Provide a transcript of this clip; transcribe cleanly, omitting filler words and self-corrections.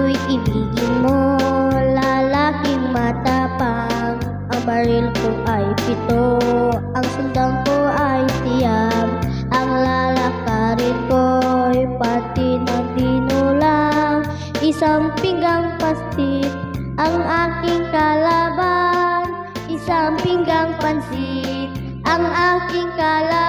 ako'y ibigin mo, lalaking matapang. Ang baril ko ay 7, ang sundang ko ay siyam. Ang lalakarin ko'y pati ng dinulang, isang pinggang pastit ang aking kalaban, isang pinggang pansit ang aking kalaban.